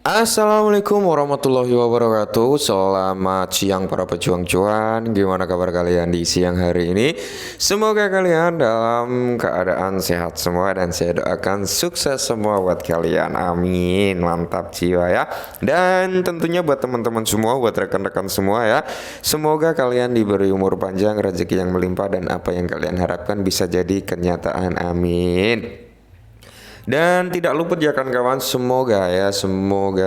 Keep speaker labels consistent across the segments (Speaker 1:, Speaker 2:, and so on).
Speaker 1: Assalamualaikum warahmatullahi wabarakatuh. Selamat siang para pejuang cuan. Gimana kabar kalian di siang hari ini? Semoga kalian dalam keadaan sehat semua dan saya doakan sukses semua buat kalian. Amin. Mantap jiwa ya. Dan tentunya buat teman-teman semua, buat rekan-rekan semua ya. Semoga kalian diberi umur panjang, rezeki yang melimpah dan apa yang kalian harapkan bisa jadi kenyataan. Amin. Dan tidak luput ya kawan-kawan, semoga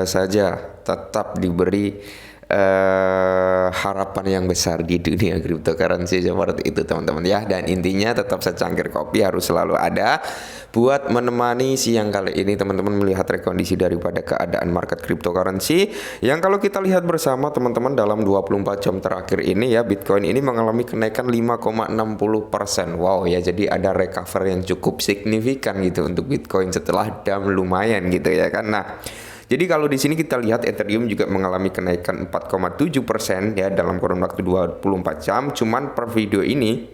Speaker 1: saja tetap diberi harapan yang besar di dunia cryptocurrency seperti itu teman-teman ya. Dan intinya tetap secangkir kopi harus selalu ada buat menemani siang kali ini teman-teman melihat rekondisi daripada keadaan market cryptocurrency yang kalau kita lihat bersama teman-teman dalam 24 jam terakhir ini ya, Bitcoin ini mengalami kenaikan 5,60%. Wow ya, jadi ada recover yang cukup signifikan gitu untuk Bitcoin setelah down lumayan gitu ya kan. Nah, jadi kalau di sini kita lihat Ethereum juga mengalami kenaikan 4,7% ya dalam kurun waktu 24 jam. Cuman per video ini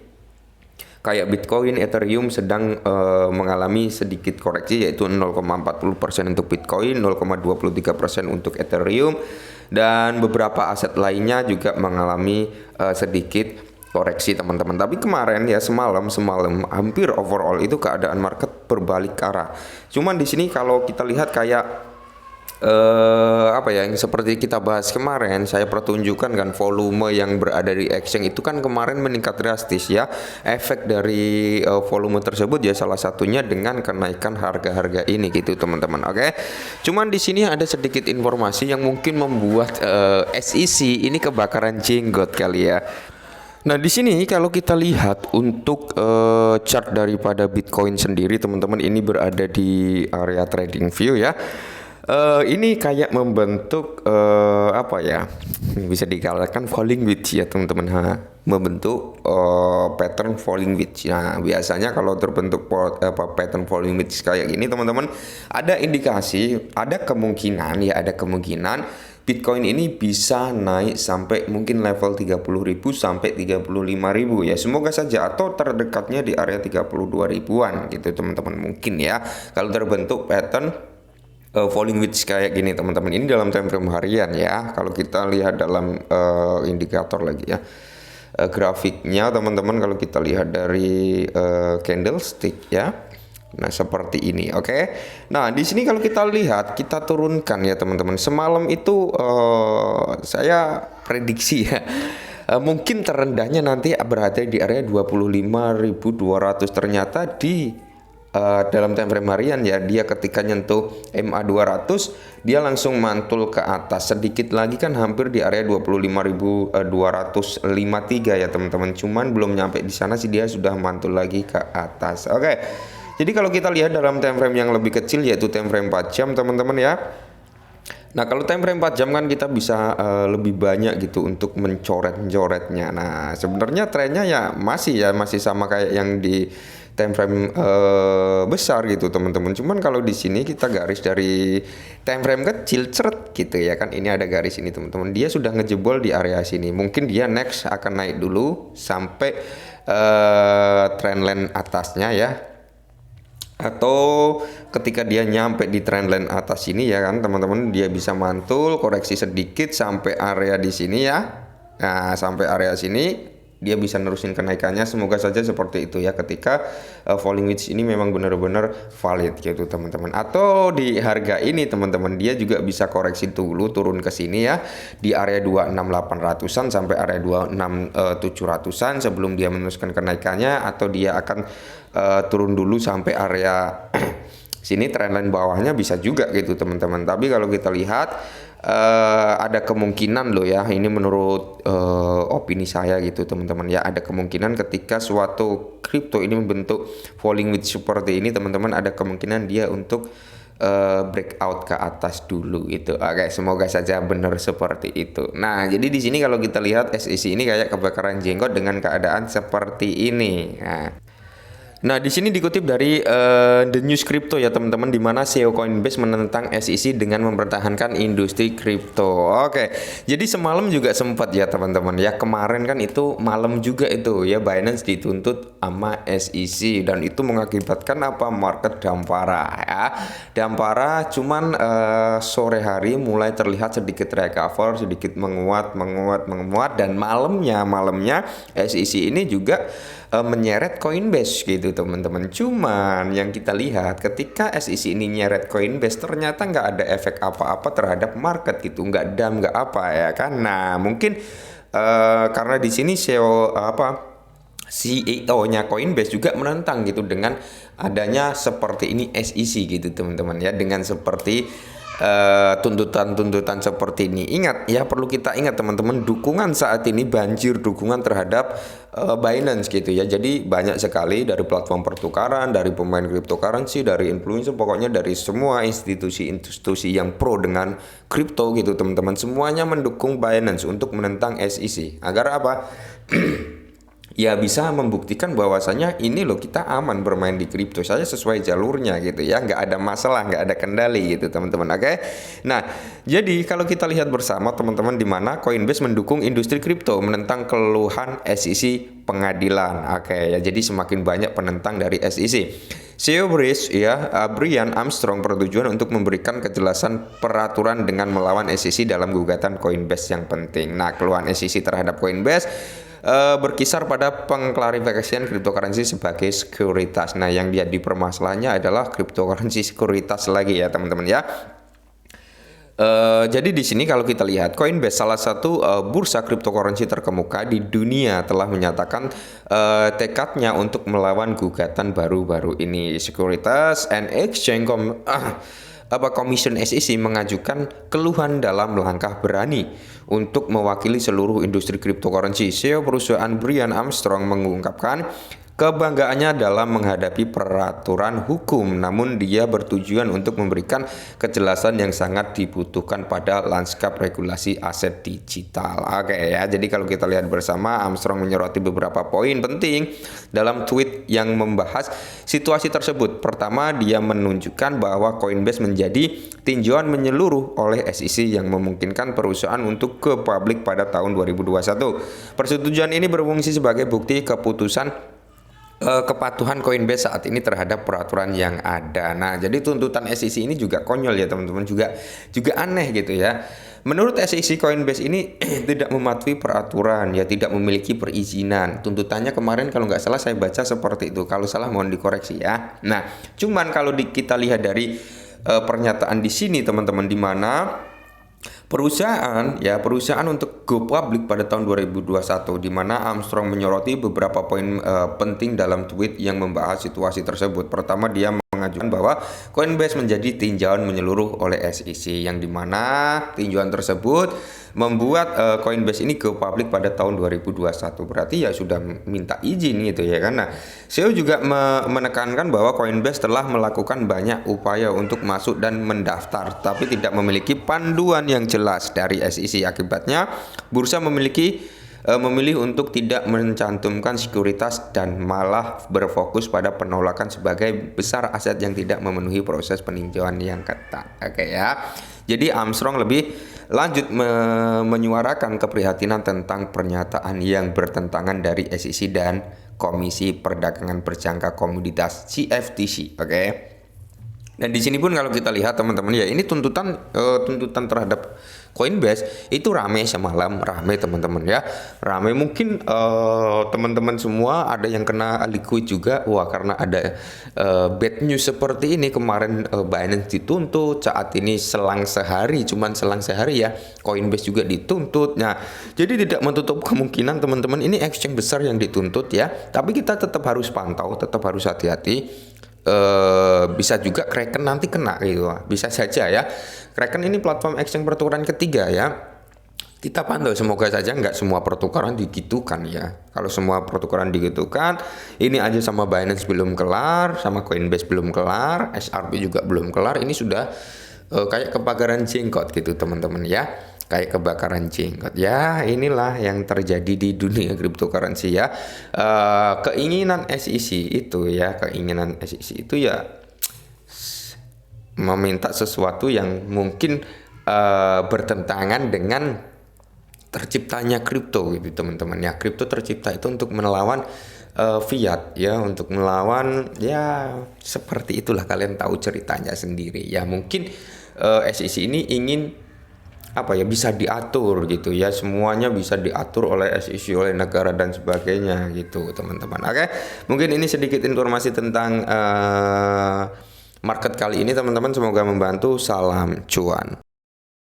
Speaker 1: kayak Bitcoin, Ethereum sedang mengalami sedikit koreksi yaitu 0,40% untuk Bitcoin, 0,23% untuk Ethereum dan beberapa aset lainnya juga mengalami sedikit koreksi teman-teman. Tapi kemarin ya semalam hampir overall itu keadaan market berbalik arah. Cuman di sini kalau kita lihat kayak apa ya, yang seperti kita bahas kemarin, saya pertunjukkan kan volume yang berada di exchange itu kan kemarin meningkat drastis ya. Efek dari volume tersebut ya salah satunya dengan kenaikan harga-harga ini gitu teman-teman. Oke. Cuman di sini ada sedikit informasi yang mungkin membuat SEC ini kebakaran jenggot kali ya. Nah, di sini kalau kita lihat untuk chart daripada Bitcoin sendiri teman-teman, ini berada di area trading view ya. Ini kayak membentuk apa ya, bisa dikatakan falling wedge ya teman-teman, membentuk pattern falling wedge. Nah, biasanya kalau terbentuk pattern falling wedge kayak gini teman-teman, ada indikasi, ada kemungkinan Bitcoin ini bisa naik sampai mungkin level 30.000 sampai 35.000 ya. Semoga saja, atau terdekatnya di area 32 ribuan gitu teman-teman mungkin ya. Kalau terbentuk pattern falling wedge kayak gini teman-teman, ini dalam time frame harian ya. Kalau kita lihat dalam indikator lagi ya, grafiknya teman-teman, kalau kita lihat dari candlestick ya, nah seperti ini. Oke. Nah, di sini kalau kita lihat, kita turunkan ya teman-teman. Semalam itu saya prediksi ya, mungkin terendahnya nanti berada di area 25.200. Ternyata di dalam time frame harian ya, dia ketika nyentuh MA 200 dia langsung mantul ke atas. Sedikit lagi kan hampir di area 25.253 ya teman-teman. Cuman belum nyampe di sana sih dia sudah mantul lagi ke atas. Oke. Jadi kalau kita lihat dalam time frame yang lebih kecil yaitu time frame 4 jam teman-teman ya. Nah, kalau time frame 4 jam kan kita bisa lebih banyak gitu untuk mencoret-coretnya. Nah, sebenarnya trennya ya masih sama kayak yang di time frame besar gitu teman-teman. Cuman kalau di sini kita garis dari time frame kecil ceret gitu ya kan. Ini ada garis ini teman-teman. Dia sudah ngejebol di area sini. Mungkin dia next akan naik dulu sampai trendline atasnya ya. Atau ketika dia nyampe di trendline atas ini ya kan teman-teman, dia bisa mantul koreksi sedikit sampai area di sini ya. Nah, sampai area sini dia bisa nerusin kenaikannya. Semoga saja seperti itu ya, ketika falling wedge ini memang benar-benar valid gitu teman-teman. Atau di harga ini teman-teman, dia juga bisa koreksi dulu turun ke sini ya, di area 26.800-an sampai area 26.700-an sebelum dia meneruskan kenaikannya. Atau dia akan turun dulu sampai area sini, trendline bawahnya bisa juga gitu teman-teman. Tapi kalau kita lihat ada kemungkinan loh ya, ini menurut opini saya gitu teman-teman ya, ada kemungkinan ketika suatu kripto ini membentuk falling wedge seperti ini teman-teman, ada kemungkinan dia untuk breakout ke atas dulu gitu. Oke, semoga saja benar seperti itu. Nah, jadi di sini kalau kita lihat SEC ini kayak kebakaran jenggot dengan keadaan seperti ini. Nah, di sini dikutip dari The News Crypto ya teman-teman, di mana CEO Coinbase menentang SEC dengan mempertahankan industri kripto. Oke, jadi semalam juga sempat ya teman-teman ya, kemarin kan itu malam juga itu ya Binance dituntut sama SEC dan itu mengakibatkan apa, market dampara ya. Dampara cuman sore hari mulai terlihat sedikit recover, sedikit menguat dan malamnya SEC ini juga menyeret Coinbase gitu teman-teman. Cuman yang kita lihat ketika SEC ini nyeret Coinbase ternyata nggak ada efek apa-apa terhadap market gitu, nggak dam nggak apa ya kan. Nah mungkin karena di sini CEO-nya Coinbase juga menentang gitu dengan adanya seperti ini SEC gitu teman-teman ya, dengan seperti tuntutan-tuntutan seperti ini. Ingat ya, perlu kita ingat teman-teman, dukungan saat ini banjir dukungan terhadap Binance gitu ya. Jadi banyak sekali dari platform pertukaran, dari pemain cryptocurrency, dari influencer, pokoknya dari semua institusi-institusi yang pro dengan kripto gitu teman-teman, semuanya mendukung Binance untuk menentang SEC. Agar apa? Ya bisa membuktikan bahwasanya ini loh, kita aman bermain di kripto, saya sesuai jalurnya gitu ya, nggak ada masalah, nggak ada kendali gitu teman-teman. Oke, nah jadi kalau kita lihat bersama teman-teman, di mana Coinbase mendukung industri kripto, menentang keluhan SEC pengadilan. Oke ya, jadi semakin banyak penentang dari SEC. CEO Brian Armstrong bertujuan untuk memberikan kejelasan peraturan dengan melawan SEC dalam gugatan Coinbase yang penting. Nah, keluhan SEC terhadap Coinbase berkisar pada pengklarifikasian cryptocurrency sebagai sekuritas. Nah, yang dia dipermasalahannya adalah cryptocurrency sekuritas lagi ya teman-teman ya. Jadi di sini kalau kita lihat, Coinbase salah satu bursa cryptocurrency terkemuka di dunia telah menyatakan tekadnya untuk melawan gugatan baru-baru ini. Securities and Exchange Commission SEC mengajukan keluhan dalam langkah berani untuk mewakili seluruh industri cryptocurrency. CEO perusahaan Brian Armstrong mengungkapkan kebanggaannya dalam menghadapi peraturan hukum, namun dia bertujuan untuk memberikan kejelasan yang sangat dibutuhkan pada lanskap regulasi aset digital. Oke ya, jadi kalau kita lihat bersama, Armstrong menyoroti beberapa poin penting dalam tweet yang membahas situasi tersebut. Pertama, dia menunjukkan bahwa Coinbase menjadi tinjauan menyeluruh oleh SEC yang memungkinkan perusahaan untuk ke publik pada tahun 2021. Persetujuan ini berfungsi sebagai bukti keputusan kepatuhan Coinbase saat ini terhadap peraturan yang ada. Nah, jadi tuntutan SEC ini juga konyol ya teman-teman, juga aneh gitu ya. Menurut SEC, Coinbase ini tidak mematuhi peraturan, ya tidak memiliki perizinan. Tuntutannya kemarin kalau nggak salah saya baca seperti itu. Kalau salah mohon dikoreksi ya. Nah, cuman kalau kita lihat dari pernyataan di sini teman-teman, di mana perusahaan untuk go public pada tahun 2021, di mana Armstrong menyoroti beberapa poin penting dalam tweet yang membahas situasi tersebut. Pertama, dia mengajukan bahwa Coinbase menjadi tinjauan menyeluruh oleh SEC, yang dimana tinjauan tersebut membuat Coinbase ini go public pada tahun 2021. Berarti ya sudah minta izin gitu ya, karena CEO juga menekankan bahwa Coinbase telah melakukan banyak upaya untuk masuk dan mendaftar, tapi tidak memiliki panduan yang jelas dari SEC. Akibatnya bursa memilih untuk tidak mencantumkan sekuritas dan malah berfokus pada penolakan sebagai besar aset yang tidak memenuhi proses peninjauan yang ketat. Oke ya. Jadi Armstrong lebih lanjut menyuarakan keprihatinan tentang pernyataan yang bertentangan dari SEC dan Komisi Perdagangan Berjangka Komoditas CFTC. Oke. Dan di sini pun kalau kita lihat teman-teman ya, ini tuntutan terhadap Coinbase itu rame semalam, rame teman-teman ya, rame. Mungkin teman-teman semua ada yang kena liquid juga, wah karena ada bad news seperti ini. Kemarin Binance dituntut, saat ini selang sehari ya Coinbase juga dituntut. Nah, jadi tidak menutup kemungkinan teman-teman ini exchange besar yang dituntut ya, tapi kita tetap harus pantau, tetap harus hati-hati. Bisa juga Kraken nanti kena gitu, bisa saja ya. Kraken ini platform exchange pertukaran ketiga ya, kita pantau, semoga saja nggak semua pertukaran digitukan ya. Kalau semua pertukaran digitukan, ini aja sama Binance belum kelar, sama Coinbase belum kelar, SRP juga belum kelar, ini sudah kayak kebakaran jenggot gitu teman-teman ya. kayak kebakaran jenggot. Ya, inilah yang terjadi di dunia cryptocurrency ya. Keinginan SEC itu ya, keinginan SEC itu ya meminta sesuatu yang mungkin bertentangan dengan terciptanya kripto gitu teman-teman ya. Kripto tercipta itu untuk melawan fiat ya, untuk melawan ya seperti itulah, kalian tahu ceritanya sendiri ya. Mungkin SEC ini ingin apa ya, bisa diatur gitu ya, semuanya bisa diatur oleh SEC, oleh negara dan sebagainya gitu teman-teman. Oke, mungkin ini sedikit informasi tentang market kali ini teman-teman, semoga membantu. Salam cuan.